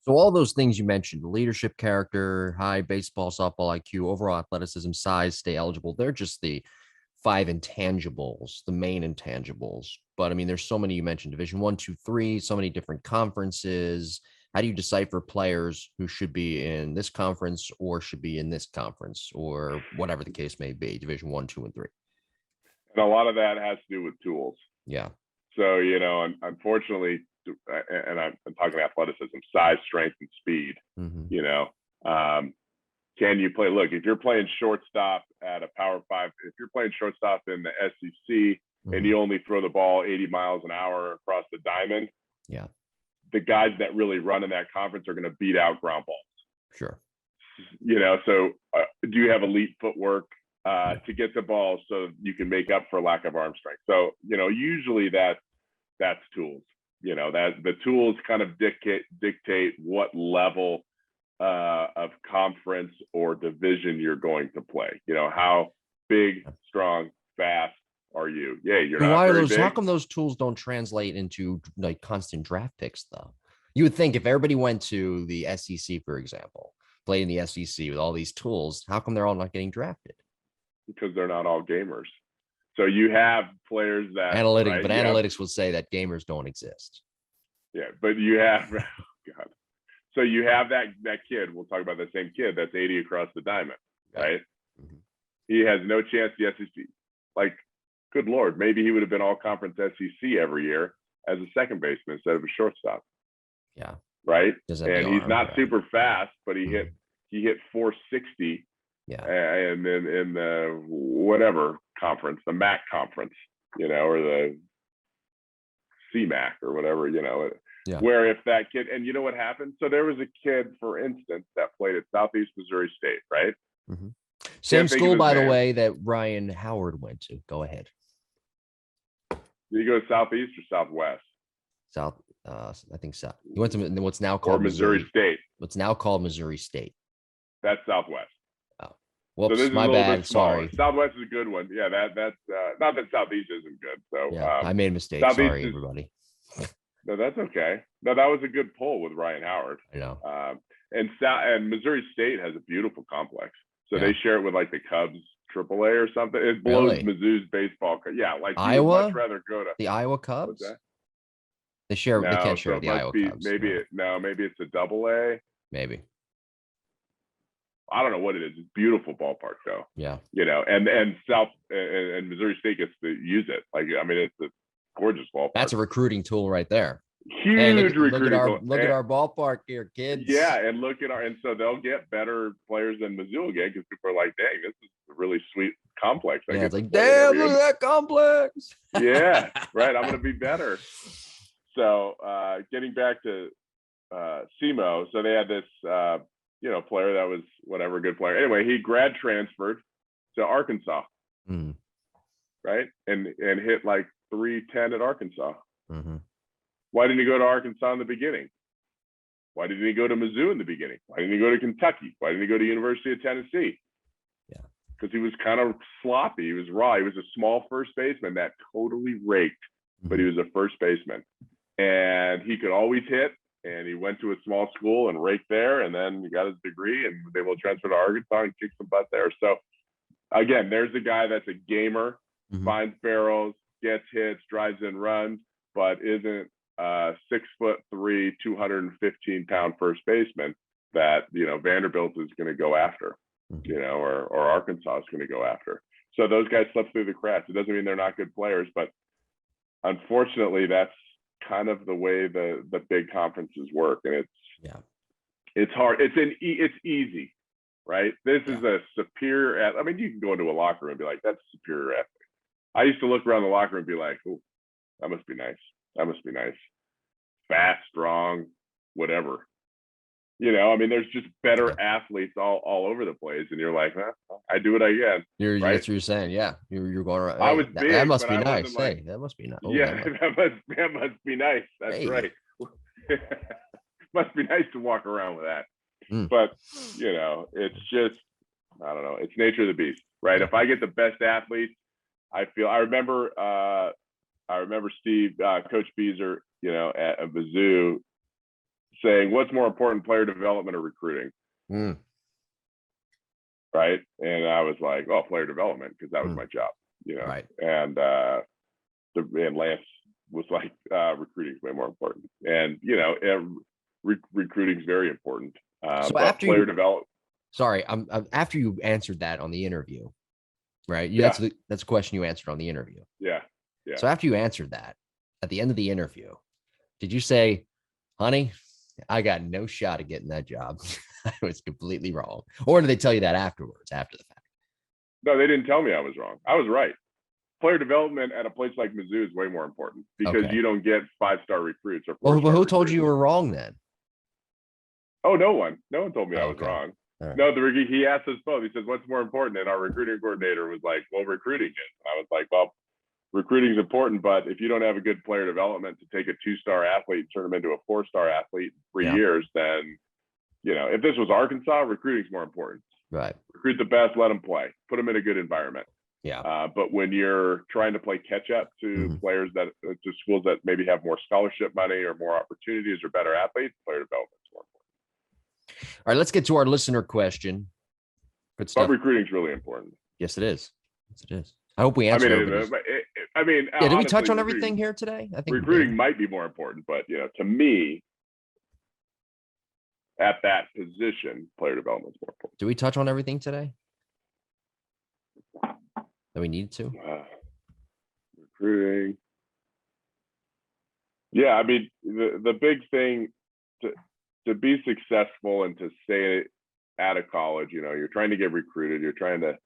So all those things you mentioned, leadership, character, high baseball, softball IQ, overall athleticism, size, stay eligible, they're just the five intangibles, the main intangibles. But I mean, there's so many you mentioned, division one, two, three, so many different conferences. How do you decipher players who should be in this conference or should be in this conference or whatever the case may be, division one, two, and three? And a lot of that has to do with tools. Yeah. So, unfortunately, and I'm talking athleticism, size, strength, and speed, can you play? Look, if you're playing shortstop at a Power 5, if you're playing shortstop in the SEC and you only throw the ball 80 miles an hour across the diamond, yeah, the guys that really run in that conference are going to beat out ground balls. Sure. So do you have elite footwork to get the ball so you can make up for lack of arm strength? So, usually that's tools, that the tools kind of dictate what level of conference or division you're going to play. How big, strong, fast are you? Yeah, you're not why are very those big. How come those tools don't translate into like constant draft picks though? You would think if everybody went to the SEC, for example, played in the SEC with all these tools, how come they're all not getting drafted? Because they're not all gamers. So you have players that analytics will say that gamers don't exist. Yeah, but you have God. So you have that kid. We'll talk about the same kid that's 80 across the diamond, right? Mm-hmm. He has no chance the SEC. Like, good Lord, maybe he would have been all conference SEC every year as a second baseman instead of a shortstop. Yeah. Right. And he's not super fast, but he hit 460. Yeah. And then in the whatever conference, the MAC conference, or the CMAC or whatever, Yeah. Where if that kid, and you know what happened? So there was a kid, for instance, that played at Southeast Missouri State, right? Mm-hmm. Same school, by the way, that Ryan Howard went to. Go ahead. Did you go to Southeast or Southwest? South, I think South. He went to what's now called Missouri State. What's now called Missouri State. That's Southwest. Oh, whoops, so my bad. Sorry. Southwest is a good one. Yeah, that's not that Southeast isn't good. So yeah, I made a mistake. Sorry, everybody. No, that's okay. No, that was a good poll with Ryan Howard. I know. And Missouri State has a beautiful complex. So they share it with like the Cubs AAA or something. It blows Mizzou's baseball. Yeah, like Iowa. Much rather go to the Iowa Cubs. They share. No, they can't share the Iowa Cubs. Maybe it's a AA. Maybe. I don't know what it is. It's a beautiful ballpark though. Yeah. And South and Missouri State gets to use it. Like, I mean, it's a gorgeous ballpark. That's a recruiting tool right there. Huge recruiting tool. Look at our ballpark here, kids. Yeah, and so they'll get better players than Mizzou will get because people are like, dang, this is a really sweet complex. Yeah, it's like, damn, look at that complex. Yeah, right. I'm gonna be better. So getting back to SEMO, so they had this player that was whatever, good player. Anyway, he grad transferred to Arkansas, right? And hit like 310 at Arkansas. Mm-hmm. Why didn't he go to Arkansas in the beginning? Why didn't he go to Mizzou in the beginning? Why didn't he go to Kentucky? Why didn't he go to University of Tennessee? Yeah, because he was kind of sloppy. He was raw. He was a small first baseman that totally raked, but he was a first baseman. And he could always hit, and he went to a small school and raked there, and then he got his degree and was able to transfer to Arkansas and kick some butt there. So, again, there's a guy that's a gamer, finds barrels, gets hits, drives in runs, but isn't 6'3", 215-pound first baseman that Vanderbilt is going to go after, or Arkansas is going to go after. So those guys slip through the cracks. It doesn't mean they're not good players, but unfortunately, that's kind of the way the big conferences work, and it's hard. It's easy, right? This is a superior. I mean, you can go into a locker room and be like, "That's a superior athlete." I used to look around the locker room and be like, "Oh, that must be nice. That must be nice. Fast, strong, whatever." I mean, there's just better athletes all over the place, and you're like, I do what I can. Right? That's what you're saying. Yeah, you're going around. I was big. That must be nice. Hey, that must be nice. Oh, yeah, that must be nice. That's right. Must be nice to walk around with that. But it's just, I don't know. It's nature of the beast, right? If I get the best athletes, I remember Steve, Coach Beezer, at Mizzou, saying, what's more important, player development or recruiting? Mm. Right. And I was like, oh, player development, because that was my job, Right. And Lance was like, recruiting is way more important. And, recruiting is very important. So but after player you, development. sorry, after you answered that on the interview, right? Yeah. That's a question you answered on the interview. Yeah. Yeah. So after you answered that, at the end of the interview, did you say, honey, I got no shot at getting that job? I was completely wrong. Or did they tell you that afterwards, after the fact? No, they didn't tell me I was wrong. I was right. Player development at a place like Mizzou is way more important because Okay. you don't get 5-star recruits or Well, 4-star who told you recruits. were wrong then? Oh, no one. No one told me I was Okay. wrong. Right. No, he asked us both. He says, what's more important? And our recruiting coordinator was like, well, recruiting is. And I was like, well, recruiting is important, but if you don't have a good player development to take a 2-star athlete and turn them into a 4-star athlete in 3 years, then, if this was Arkansas, recruiting is more important. Right. Recruit the best, let them play, put them in a good environment. Yeah. But when you're trying to play catch up to players to schools that maybe have more scholarship money or more opportunities or better athletes, player development is more important. All right, let's get to our listener question. Good stuff. But recruiting is really important. Yes, it is. Yes, it is. I hope we answered everybody's. Yeah, did we touch on everything here today? I think recruiting might be more important, but to me, at that position, player development is more important. Do we touch on everything today that we needed to? Recruiting. Yeah, I mean, the big thing to be successful and to stay out of college, you're trying to get recruited, you're trying to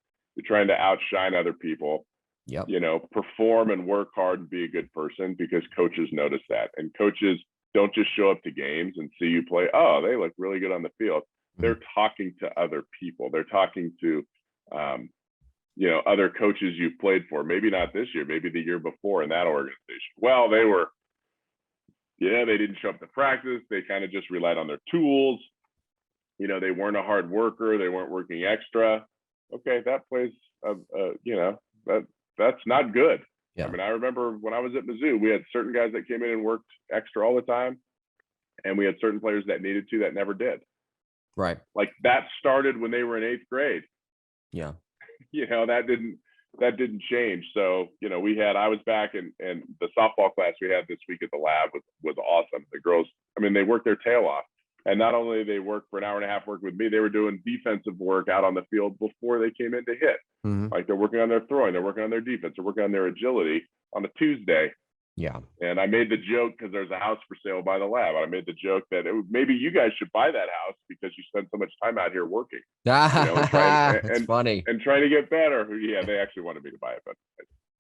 outshine other people. Yep. Perform and work hard and be a good person, because coaches notice that. And coaches don't just show up to games and see you play. Oh, they look really good on the field. They're talking to other people. They're talking to, other coaches you've played for. Maybe not this year, maybe the year before in that organization. Well, they didn't show up to practice. They kind of just relied on their tools. They weren't a hard worker. They weren't working extra. Okay, that plays, that's not good. Yeah. I mean, I remember when I was at Mizzou, we had certain guys that came in and worked extra all the time, and we had certain players that needed to that never did. Right. Like that started when they were in 8th grade. Yeah. That didn't change. So, I was back and the softball class we had this week at the lab was awesome. The girls, they worked their tail off. And not only they worked for an hour and a half working with me, they were doing defensive work out on the field before they came in to hit. Like they're working on their throwing, they're working on their defense, they're working on their agility on a Tuesday. Yeah. And I made the joke, because there's a house for sale by the lab. I made the joke that maybe you guys should buy that house because you spend so much time out here working. It's funny. And trying to get better. Yeah, they actually wanted me to buy it, but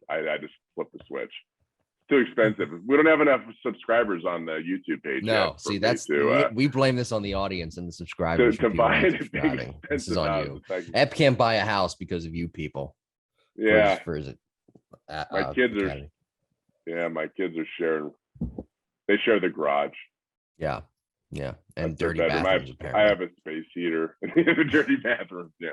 I just flipped the switch. Too expensive. We don't have enough subscribers on the YouTube page. No, see, we blame this on the audience and the subscribers to buy it. This is on you. Ep can't buy a house because of you people. Yeah. My kids are sharing. They share the garage. Yeah. Yeah. And That's dirty bathrooms. I have a space heater and a dirty bathroom. Yeah.